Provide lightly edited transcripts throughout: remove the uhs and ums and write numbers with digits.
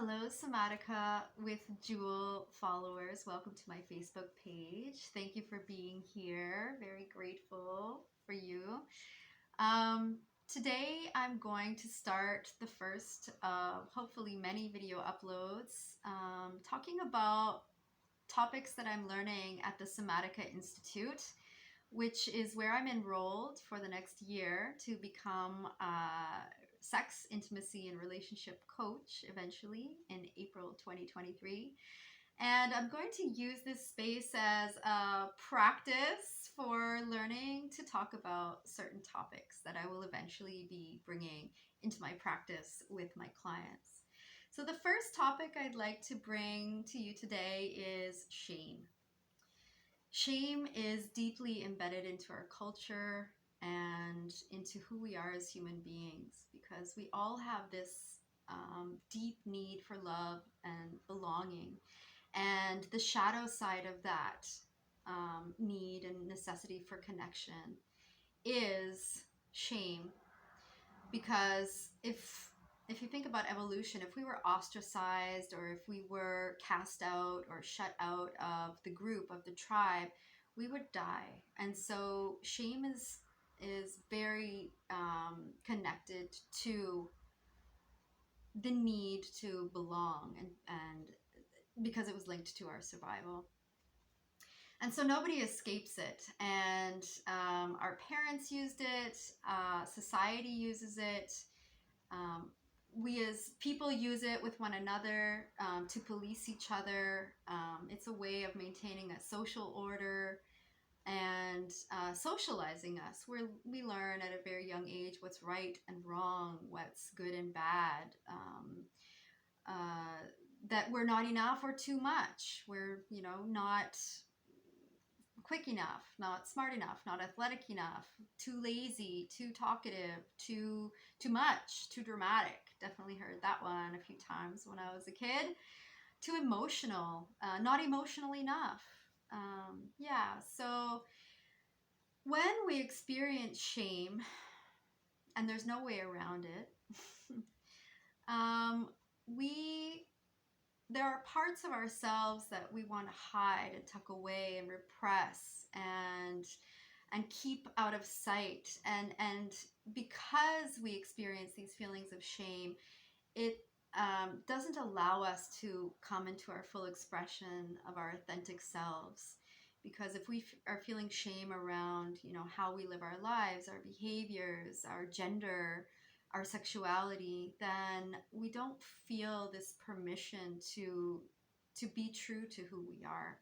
Hello, Somatica with Jewel followers. Welcome to my Facebook page. Thank you for being here. Very grateful for you. Um, Today, I'm going to start the first of hopefully many video uploads talking about topics that I'm learning at the Somatica Institute, which is where I'm enrolled for the next year to become a sex, intimacy, and relationship coach eventually in April 2023. And I'm going to use this space as a practice for learning to talk about certain topics that I will eventually be bringing into my practice with my clients. So, the first topic I'd like to bring to you today is shame. Shame is deeply embedded into our culture and into who we are as human beings because we all have this deep need for love and belonging. And the shadow side of that need and necessity for connection is shame. Because if you think about evolution, if we were ostracized or if we were cast out or shut out of the group, of the tribe, we would die. And so shame is very connected to the need to belong and because it was linked to our survival. And so nobody escapes it. And our parents used it, society uses it, um, we as people use it with one another to police each other. It's a way of maintaining a social order and socializing us, where we learn at a very young age what's right and wrong, what's good and bad, that we're not enough or too much. We're, not quick enough, not smart enough, not athletic enough, too lazy, too talkative, too much, too dramatic. Definitely heard that one a few times when I was a kid. Too emotional, not emotional enough. Yeah, so when we experience shame, and there's no way around it, um, we there are parts of ourselves that we want to hide and tuck away and repress and keep out of sight, and because we experience these feelings of shame, it doesn't allow us to come into our full expression of our authentic selves. Because if we are feeling shame around, how we live our lives, our behaviors, our gender, our sexuality, then we don't feel this permission to be true to who we are.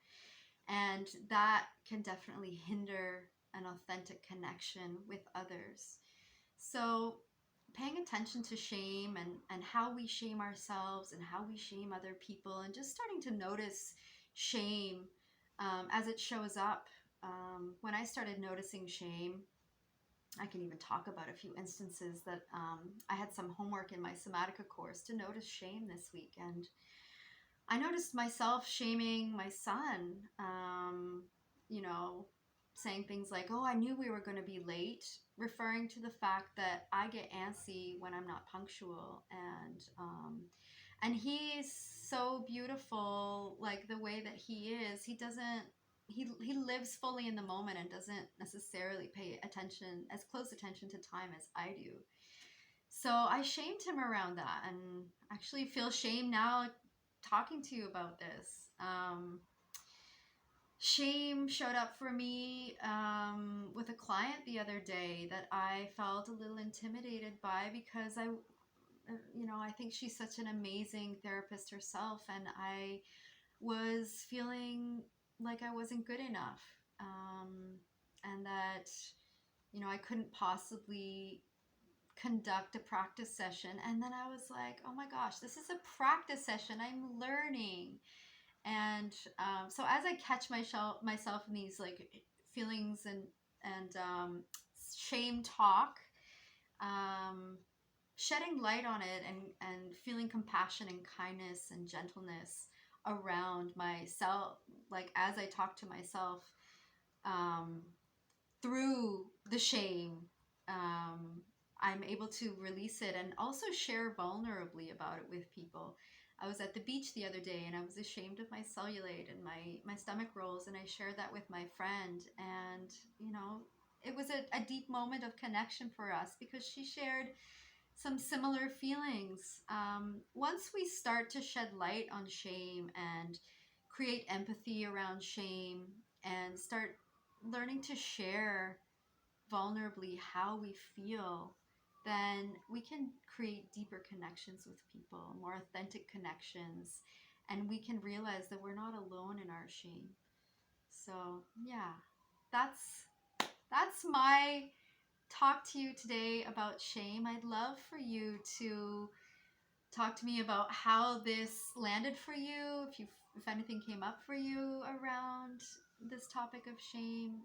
And that can definitely hinder an authentic connection with others. So paying attention to shame and how we shame ourselves and how we shame other people, and just starting to notice shame as it shows up. When I started noticing shame, I can even talk about a few instances that I had some homework in my Somatica course to notice shame this week. And I noticed myself shaming my son, you know, saying things like, oh, I knew we were going to be late, referring to the fact that I get antsy when I'm not punctual. And he's so beautiful, like the way that he is. He lives fully in the moment and doesn't necessarily pay attention, as close attention to time as I do. So I shamed him around that, and actually feel shame now talking to you about this. Shame showed up for me with a client the other day that I felt a little intimidated by, because I think she's such an amazing therapist herself, and I was feeling like I wasn't good enough, and that, I couldn't possibly conduct a practice session. And then I was like, oh my gosh, this is a practice session. I'm learning. And so as I catch myself in these like feelings and shame talk, um, shedding light on it and feeling compassion and kindness and gentleness around myself, like as I talk to myself um, through the shame, I'm able to release it and also share vulnerably about it with people. I was at the beach the other day and I was ashamed of my cellulite and my stomach rolls, and I shared that with my friend. And, it was a deep moment of connection for us because she shared some similar feelings. Once we start to shed light on shame and create empathy around shame and start learning to share vulnerably how we feel, then we can create deeper connections with people, more authentic connections, and we can realize that we're not alone in our shame. So, yeah, that's my talk to you today about shame. I'd love for you to talk to me about how this landed for you, if anything came up for you around this topic of shame.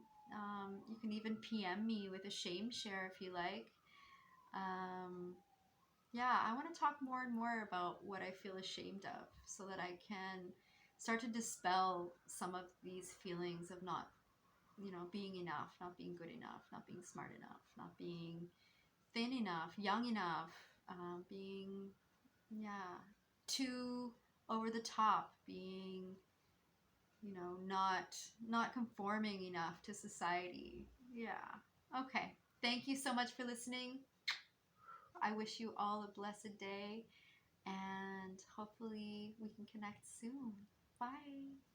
You can even PM me with a shame share if you like. Um, yeah, I want to talk more and more about what I feel ashamed of so that I can start to dispel some of these feelings of not, being enough, not being good enough, not being smart enough, not being thin enough, young enough, being, yeah, too over the top, being, not conforming enough to society. Yeah. Okay. Thank you so much for listening. I wish you all a blessed day, and hopefully we can connect soon. Bye.